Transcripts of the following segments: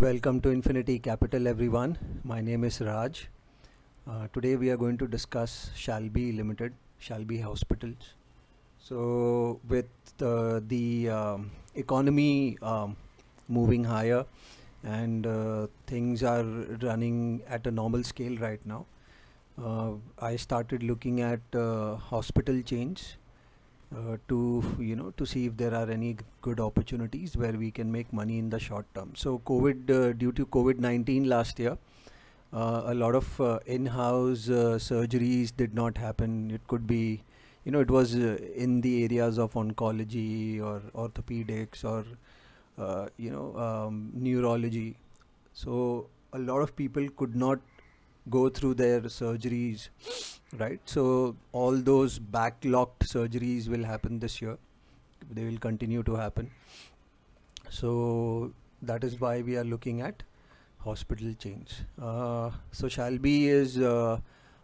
Welcome to Infinity Capital, everyone. My name is Raj. Today we are going to discuss Shalby Limited, Shalby Hospitals. So, with the economy moving higher and things are running at a normal scale right now, I started looking at hospital chains to see if there are any good opportunities where we can make money in the short term. So due to COVID-19 last year, a lot of in-house surgeries did not happen. It could be, it was in the areas of oncology or orthopedics or neurology. So a lot of people could not go through their surgeries, right? So all those backlogged surgeries will happen this year. They will continue to happen. So that is why we are looking at hospital chains. So Shalby is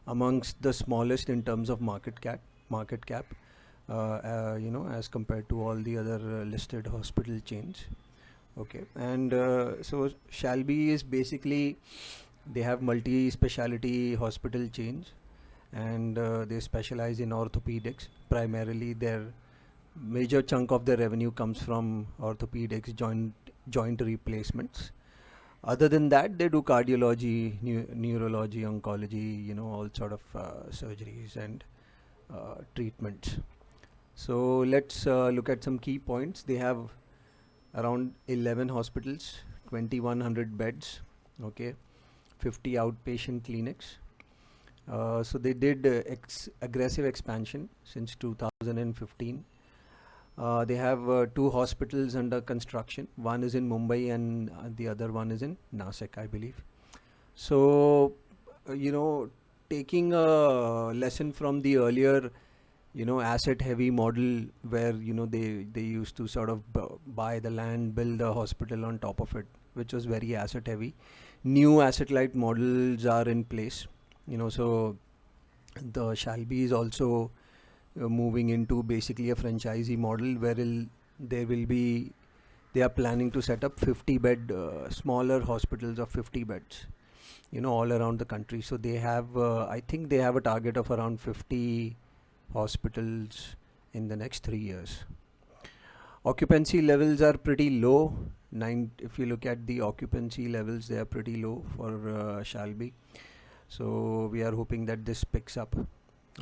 amongst the smallest in terms of market cap. As compared to all the other listed hospital chains. Okay, and so Shalby is basically, they have multi-speciality hospital chains, and they specialize in orthopedics. Primarily, their major chunk of their revenue comes from orthopedics, joint replacements. Other than that, they do cardiology, neurology, oncology, all sort of surgeries and treatments. So let's look at some key points. They have around 11 hospitals, 2100 beds, okay, 50 outpatient clinics. So they did aggressive expansion since 2015. They have 2 hospitals under construction. One is in Mumbai and the other one is in Nasik, I believe. So, taking a lesson from the earlier, asset heavy model where, they used to sort of buy the land, build a hospital on top of it, which was very asset heavy. New asset light models are in place, so the Shalby is also moving into basically a franchisee model where they are planning to set up 50 bed smaller hospitals of 50 beds, all around the country. So they have, I think they have a target of around 50 hospitals in the next 3 years. Occupancy levels are pretty low. If you look at the occupancy levels, they are pretty low for Shalby. So we are hoping that this picks up.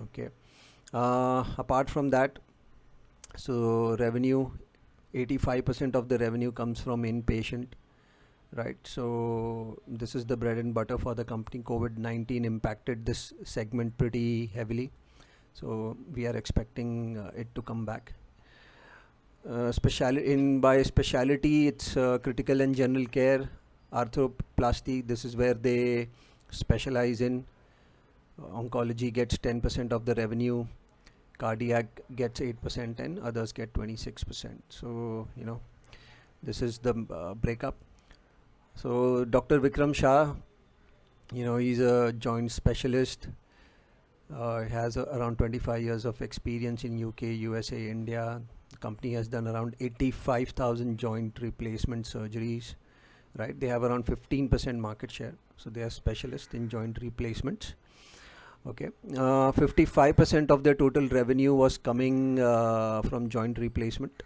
Okay. Apart from that, so revenue, 85% of the revenue comes from inpatient, right? So this is the bread and butter for the company. COVID-19 impacted this segment pretty heavily. So we are expecting it to come back. By speciality, it's critical and general care, arthroplasty. This is where they specialize in. Oncology gets 10% of the revenue, cardiac gets 8%, and others get 26%. So this is the breakup. So Dr. Vikram Shah, he's a joint specialist. Has around 25 years of experience in UK, USA, India. The company has done around 85,000 joint replacement surgeries, right? They have around 15% market share. So they are specialists in joint replacements. Okay, 55% of their total revenue was coming from joint replacement.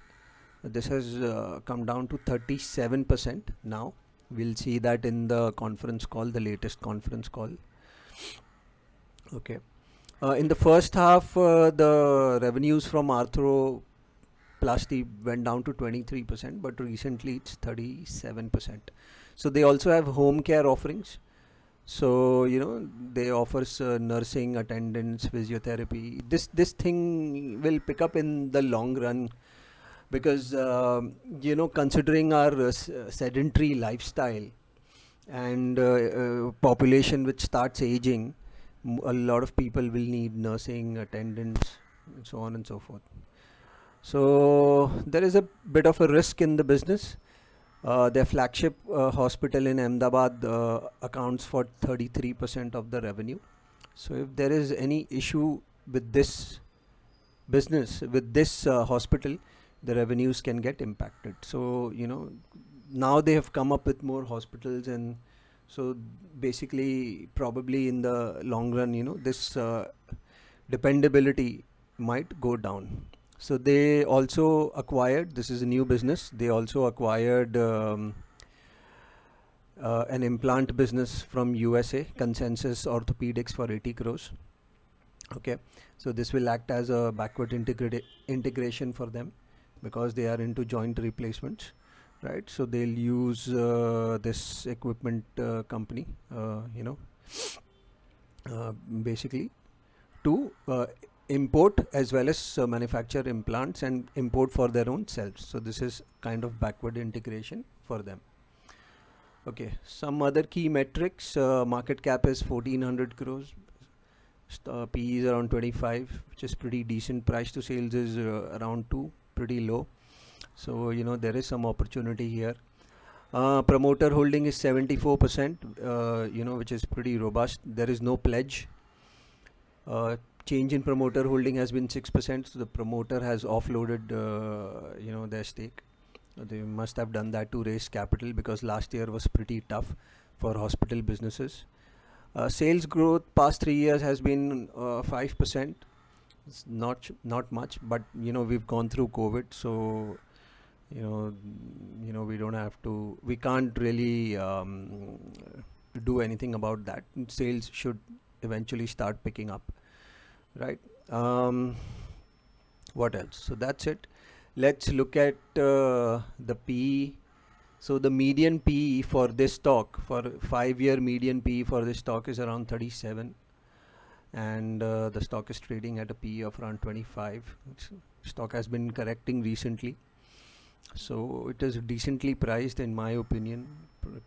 This has come down to 37% now. We'll see that in the conference call, the latest conference call. Okay. In the first half, the revenues from arthroplasty went down to 23%, but recently it's 37%. So they also have home care offerings. So they offers nursing, attendance, physiotherapy. This thing will pick up in the long run because considering our sedentary lifestyle and population which starts aging, a lot of people will need nursing, attendance, and so on and so forth. So there is a bit of a risk in the business. Their flagship hospital in Ahmedabad accounts for 33% of the revenue. So if there is any issue with this business, with this hospital, the revenues can get impacted. So now they have come up with more hospitals, and so basically probably in the long run, this dependability might go down. So they also acquired, this is a new business, they also acquired an implant business from USA, Consensus Orthopedics, for 80 crores. Okay, so this will act as a backward integration for them, because they are into joint replacements, right? So they'll use this equipment company, basically to import as well as manufacture implants and import for their own selves. So this is kind of backward integration for them. Okay, some other key metrics: market cap is 1400 crores, PE is around 25, which is pretty decent. Price to sales is around 2, pretty low. So there is some opportunity here. Promoter holding is 74%, which is pretty robust. There is no pledge. Change in promoter holding has been 6%, so the promoter has offloaded their stake. They must have done that to raise capital, because last year was pretty tough for hospital businesses. Sales growth past 3 years has been 5%. It's not much, but we've gone through COVID, so we don't have to, we can't really do anything about that. Sales should eventually start picking up, right? What else? So that's it. Let's look at the PE. So the median PE for this stock, for 5-year median PE for this stock, is around 37, and the stock is trading at a PE of around 25. Stock has been correcting recently, so it is decently priced in my opinion.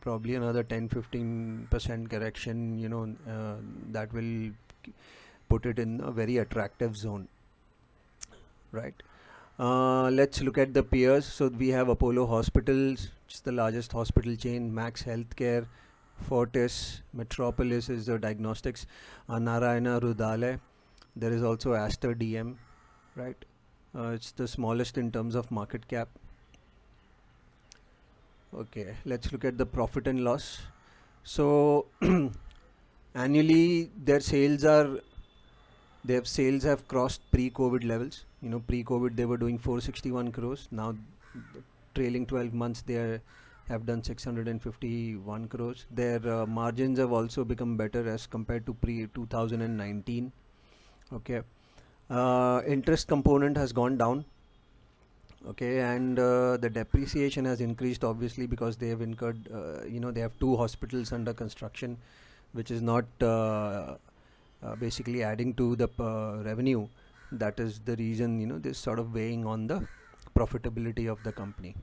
Probably another 10-15% correction, that will put it in a very attractive zone, right? Let's look at the peers. So we have Apollo Hospitals, which is the largest hospital chain, Max Healthcare, Fortis, Metropolis is the diagnostics, Narayana Hrudayalaya. There is also Aster DM, right? It's the smallest in terms of market cap. Okay, let's look at the profit and loss. So annually their sales have crossed pre-COVID levels. Pre-COVID they were doing 461 crores. Now trailing 12 months they have done 651 crores. Their margins have also become better as compared to pre-2019. Okay, interest component has gone down. Okay, and the depreciation has increased, obviously, because they have incurred, they have 2 hospitals under construction, which is not basically adding to the revenue. That is the reason, this sort of weighing on the profitability of the company.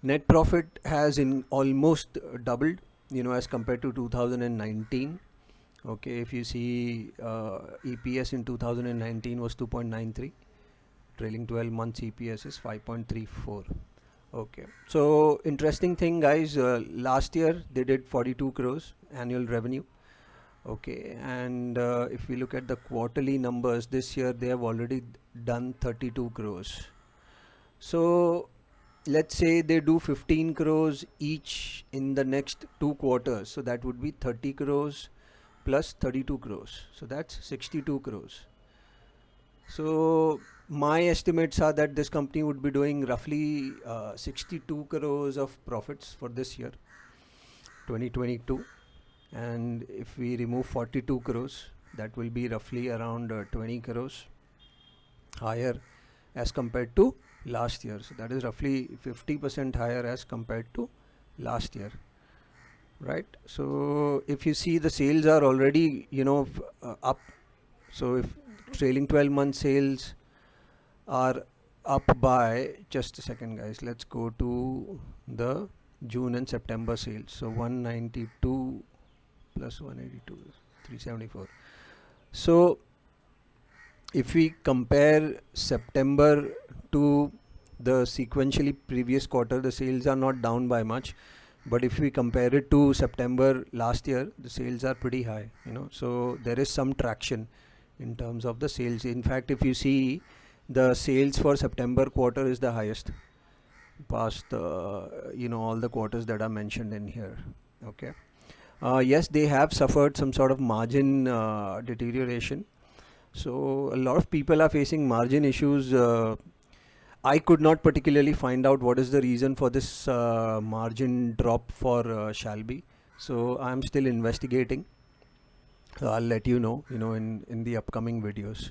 Net profit has almost doubled, as compared to 2019. Okay, if you see, EPS in 2019 was 2.93. Trailing 12 months EPS is 5.34. Okay, so interesting thing, guys, last year they did 42 crores annual revenue. Okay, and if we look at the quarterly numbers, this year they have already done 32 crores. So let's say they do 15 crores each in the next 2 quarters, so that would be 30 crores plus 32 crores, so that's 62 crores. So my estimates are that this company would be doing roughly 62 crores of profits for this year, 2022. And if we remove 42 crores, that will be roughly around 20 crores higher as compared to last year. So that is roughly 50% higher as compared to last year, right? So if you see, the sales are already up. So if trailing 12 month sales are up by, just a second guys, let's go to the June and September sales. So 192 plus 182, 374. So if we compare September to the sequentially previous quarter, the sales are not down by much, but if we compare it to September last year, the sales are pretty high, so there is some traction in terms of the sales. In fact, if you see, the sales for September quarter is the highest. past all the quarters that are mentioned in here. Okay. Yes, they have suffered some sort of margin deterioration. So a lot of people are facing margin issues. I could not particularly find out what is the reason for this margin drop for Shalby. So I'm still investigating. I'll let you know, in the upcoming videos.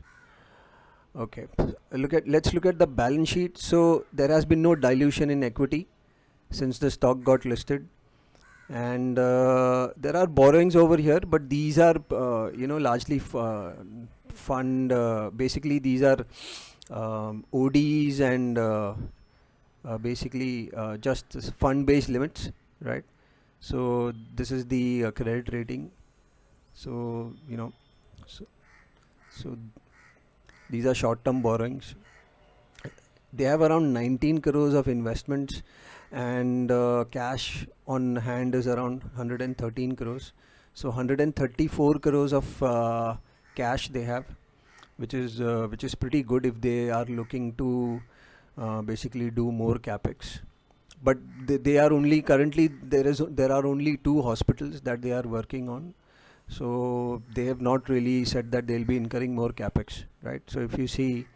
Okay. Let's look at the balance sheet. So there has been no dilution in equity since the stock got listed, and there are borrowings over here, but these are largely fund. Basically, these are ODs and basically just fund-based limits, right? So this is the credit rating. So so these are short-term borrowings. They have around 19 crores of investments, and cash on hand is around 113 crores. So 134 crores of cash they have, which is pretty good if they are looking to basically do more capex. But they are only currently there are only 2 hospitals that they are working on. So they have not really said that they'll be incurring more capex, right? So if you see,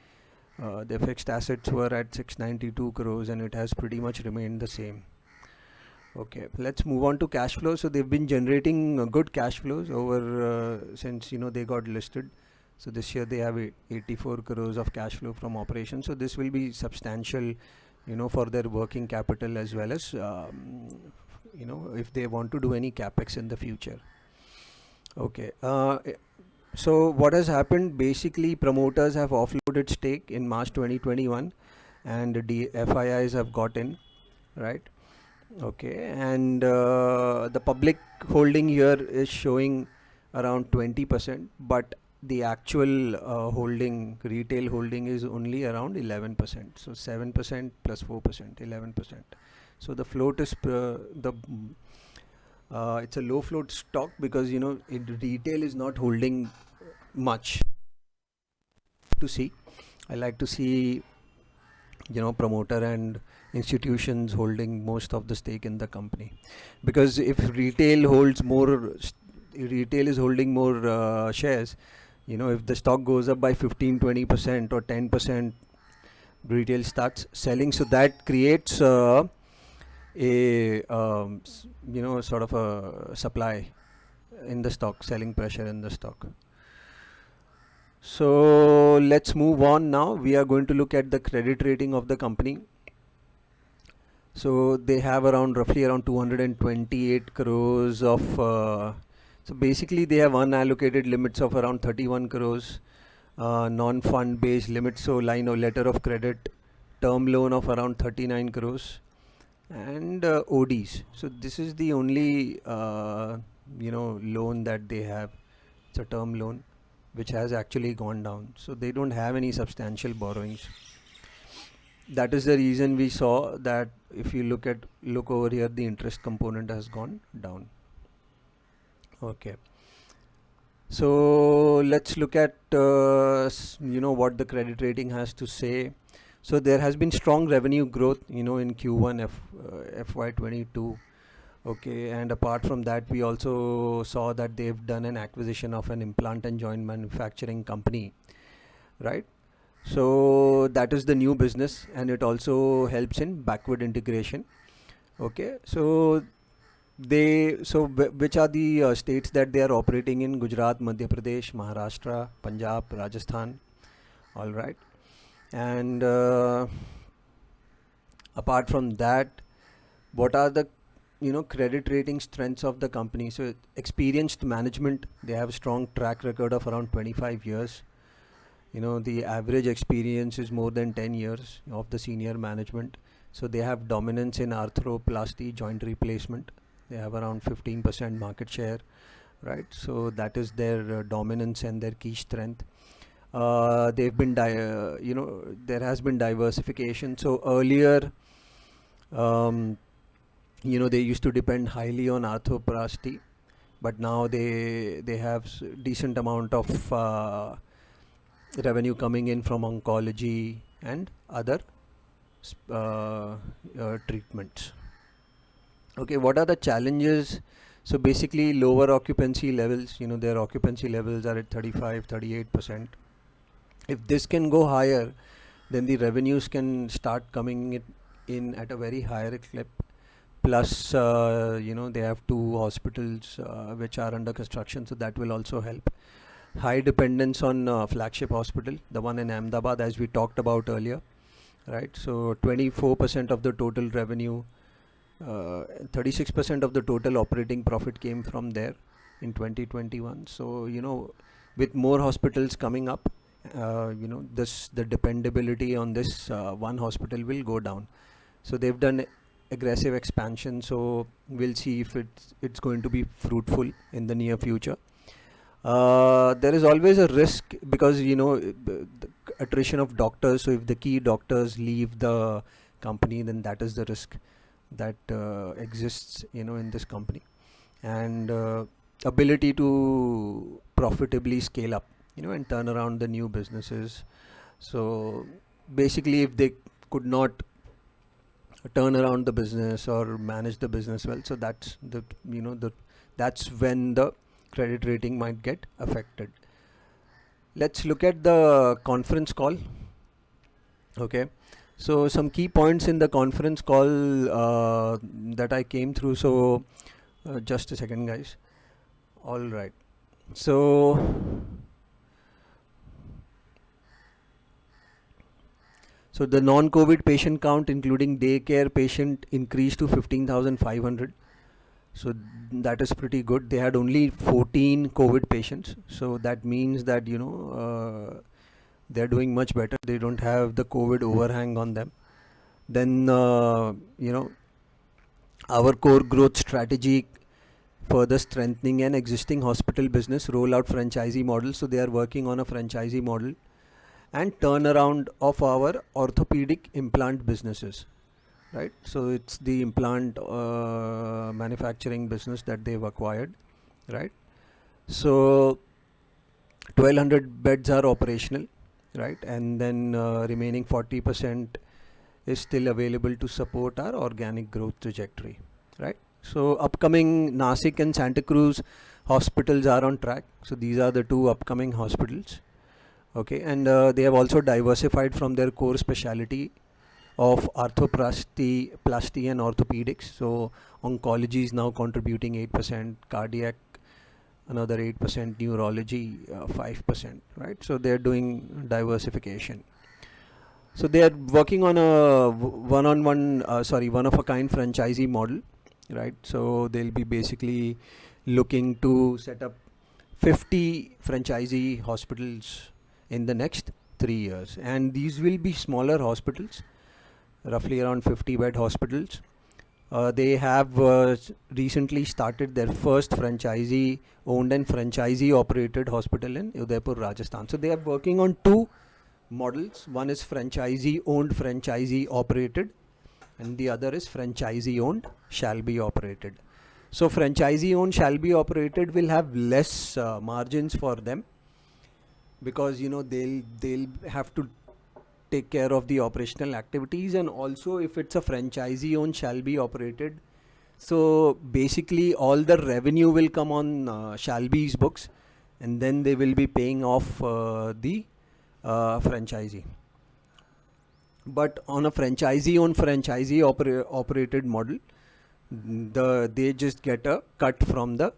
their fixed assets were at 692 crores and it has pretty much remained the same. Okay, let's move on to cash flow. So they've been generating good cash flows over since they got listed. So this year they have 84 crores of cash flow from operations. So this will be substantial, for their working capital, as well as if they want to do any capex in the future. Okay. So what has happened? Basically, promoters have offloaded stake in March 2021, and the FIIs have got in, right? Okay, and the public holding here is showing around 20%, but the actual retail holding is only around 11%. So 7% plus 4%, 11%. So the float is it's a low float stock because retail is not holding much. To see, I like to see promoter and institutions holding most of the stake in the company, because if retail is holding more shares, if the stock goes up by 15-20% or 10%, retail starts selling, so that creates sort of a supply in the stock, selling pressure in the stock. So let's move on now. We are going to look at the credit rating of the company. So they have roughly around 228 crores of so basically they have unallocated limits of around 31 crores, non-fund based limits, so letter of credit, term loan of around 39 crores, and ODs. So this is the only loan that they have. It's a term loan which has actually gone down. So they don't have any substantial borrowings. That is the reason we saw that if you look over here, the interest component has gone down. Okay. So let's look at what the credit rating has to say. So there has been strong revenue growth in Q1 FY22. Okay, and apart from that, we also saw that they've done an acquisition of an implant and joint manufacturing company, right? So that is the new business, and it also helps in backward integration. Okay, so which are the states that they are operating in? Gujarat, Madhya Pradesh, Maharashtra, Punjab, Rajasthan. All right, and apart from that, what are the credit rating strengths of the company? So experienced management, they have a strong track record of around 25 years. The average experience is more than 10 years of the senior management. So they have dominance in arthroplasty, joint replacement. They have around 15% market share, right? So that is their dominance and their key strength. They've been there has been diversification. So earlier they used to depend highly on arthroplasty, but now they have decent amount of revenue coming in from oncology and other treatments. Okay, what are the challenges? So basically lower occupancy levels, their occupancy levels are at 35, 38%. If this can go higher, then the revenues can start coming in at a very higher clip. Plus, they have two hospitals which are under construction, so that will also help. High dependence on flagship hospital, the one in Ahmedabad, as we talked about earlier, right? So 24% of the total revenue, 36% of the total operating profit came from there in 2021. So with more hospitals coming up, the dependability on this one hospital will go down. So they've done aggressive expansion, so we'll see if it's going to be fruitful in the near future. There is always a risk because the attrition of doctors. So if the key doctors leave the company, then that is the risk that exists in this company. And ability to profitably scale up and turn around the new businesses. So basically, if they could not turn around the business or manage the business well, so that's that's when the credit rating might get affected. Let's look at the conference call. Okay, so some key points in the conference call that I came through. So just a second, guys. All right, so the non-COVID patient count, including daycare patient, increased to 15,500. So that is pretty good. They had only 14 COVID patients. So that means that, they're doing much better. They don't have the COVID overhang on them. Then, our core growth strategy, further strengthening an existing hospital business, roll out franchisee model. So they are working on a franchisee model and turnaround of our orthopedic implant businesses, right? So it's the implant manufacturing business that they've acquired, right? So 1200 beds are operational, right? And then remaining 40% is still available to support our organic growth trajectory, right? So upcoming Nasik and Santa Cruz hospitals are on track. So these are the two upcoming hospitals. Okay, and they have also diversified from their core specialty of arthroplasty and orthopedics. So oncology is now contributing 8%, cardiac another 8%, neurology 5%, right? So they're doing diversification. So they are working on a one of a kind franchisee model, right? So they'll be basically looking to set up 50 franchisee hospitals in the next 3 years, and these will be smaller hospitals, roughly around 50 bed hospitals. They have recently started their first franchisee owned and franchisee operated hospital in Udaipur, Rajasthan. So they are working on two models. One is franchisee owned, franchisee operated, and the other is franchisee owned, shall be operated. So franchisee owned, shall be operated will have less margins for them, because they'll have to take care of the operational activities, and also if it's a franchisee owned, shall be operated, so basically all the revenue will come on Shalby's books, and then they will be paying off the franchisee. But on a franchisee owned, franchisee operated model, they just get a cut from the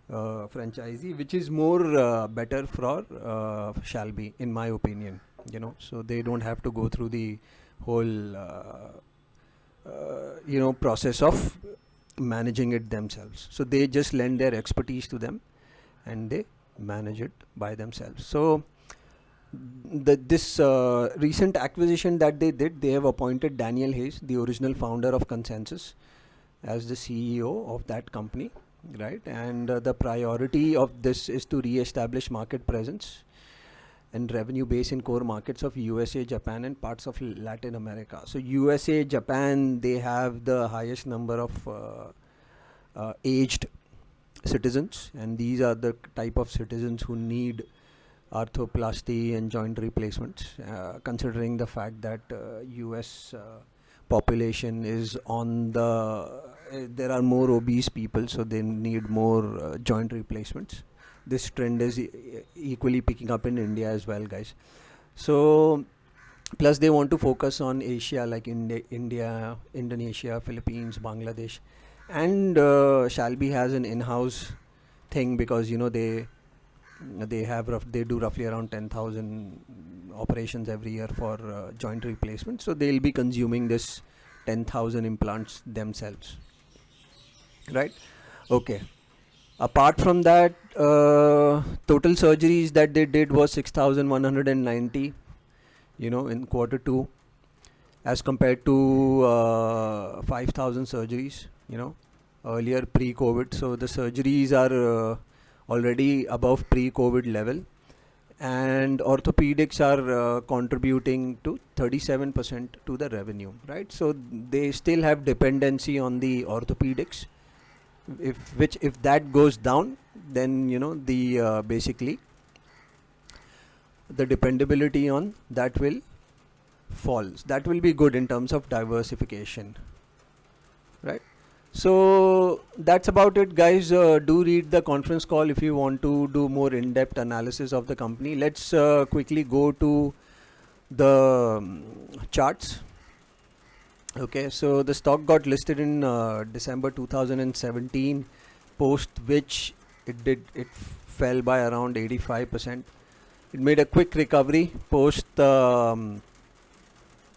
franchisee, which is more better for Shalby, in my opinion. So they don't have to go through the whole process of managing it themselves. So they just lend their expertise to them and they manage it by themselves. So this recent acquisition that they did, they have appointed Daniel Hayes, the original founder of Consensus, as the CEO of that company, right? And the priority of this is to re-establish market presence and revenue base in core markets of USA, Japan, and parts of Latin America. So USA, Japan, they have the highest number of aged citizens, and these are the type of citizens who need arthroplasty and joint replacements, considering the fact that US population is on the there are more obese people, so they need more joint replacements. This trend is equally picking up in India as well, guys. So plus they want to focus on Asia, like India, Indonesia, Philippines, Bangladesh, and Shalby has an in-house thing, because they do roughly around 10,000 operations every year for joint replacement, so they'll be consuming this 10,000 implants themselves, right? Okay. Apart from that, total surgeries that they did was 6,190, in quarter 2, as compared to 5,000 surgeries, earlier pre-COVID. So the surgeries are already above pre-COVID level, and orthopedics are contributing to 37% to the revenue, right? So they still have dependency on the orthopedics. If that goes down, then the basically the dependability on that will fall. That will be good in terms of diversification, right? So that's about it, guys. Do read the conference call if you want to do more in-depth analysis of the company. Let's quickly go to the charts. Okay, so the stock got listed in December 2017, post which it fell by around 85%. It made a quick recovery post the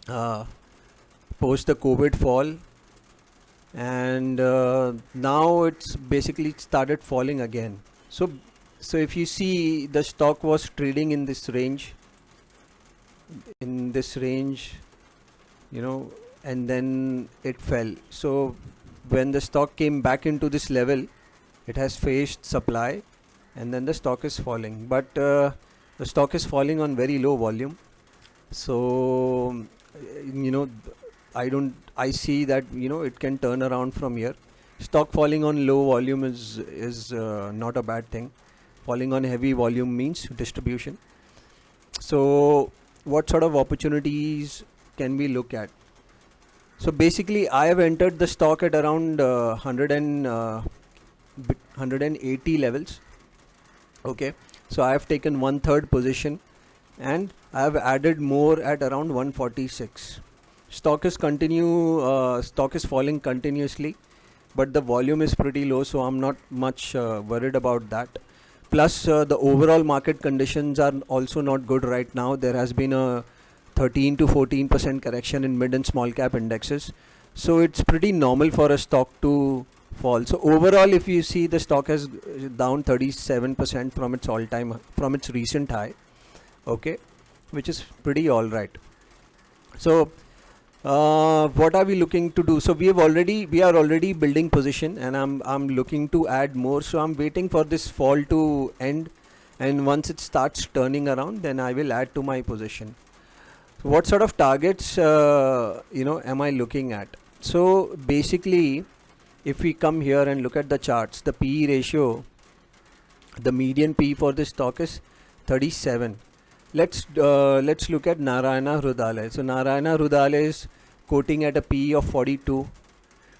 COVID fall, and now it's basically started falling again. So if you see, the stock was trading in this range, and then it fell. So when the stock came back into this level, it has faced supply, and then the stock is falling. But the stock is falling on very low volume. So I see that it can turn around from here. Stock falling on low volume is not a bad thing. Falling on heavy volume means distribution. So what sort of opportunities can we look at? So basically, I have entered the stock at around 180 levels. Okay, so I have taken 1/3 position, and I have added more at around 146. Stock is falling continuously, but the volume is pretty low, so I'm not much worried about that. Plus, the overall market conditions are also not good right now. There has been a 13 to 14% correction in mid and small cap indexes, so it's pretty normal for a stock to fall. So overall, if you see, the stock has down 37% from its recent high, okay, which is pretty all right. So what are we looking to do? So we are already building position, and I'm looking to add more. So I'm waiting for this fall to end, and once it starts turning around, then I will add to my position. So what sort of targets am I looking at? So basically, if we come here and look at the charts, the PE ratio, the median PE for this stock is 37. Let's look at Narayana Hrudayalaya. So Narayana Hrudayalaya is quoting at a PE of 42.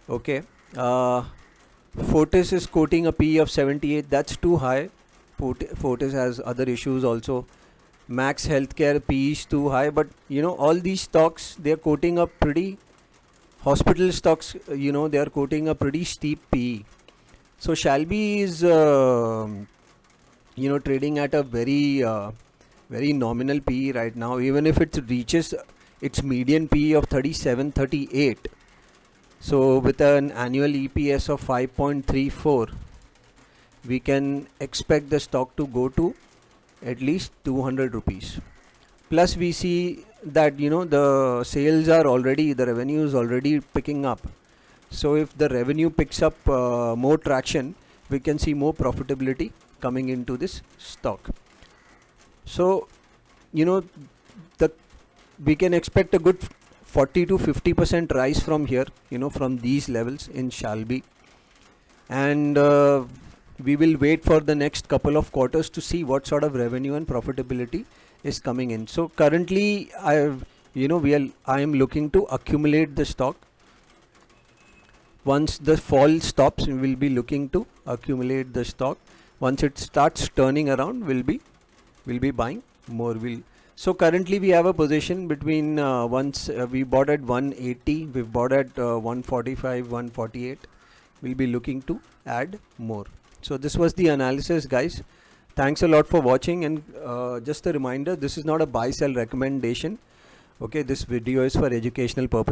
Okay. Fortis is quoting a PE of 78. That's too high. Fortis has other issues also. Max Healthcare PE is too high, but all these stocks, they are quoting a pretty hospital stocks. They are quoting a pretty steep PE. So Shalby is trading at a very nominal PE right now. Even if it reaches its median PE of 37, 38, so with an annual EPS of 5.34, we can expect the stock to go to at least 200 rupees. Plus we see that the the revenue is already picking up. So if the revenue picks up more traction, we can see more profitability coming into this stock. So we can expect a good 40 to 50% rise from here, from these levels in Shalby. And we will wait for the next couple of quarters to see what sort of revenue and profitability is coming in. So currently I am looking to accumulate the stock. Once the fall stops, we will be looking to accumulate the stock. Once it starts turning around, we'll be buying more. So currently we have a position between once we bought at 180, we've bought at 145, 148. We'll be looking to add more. So this was the analysis, guys. Thanks a lot for watching, and just a reminder, this is not a buy sell recommendation. Okay, this video is for educational purpose.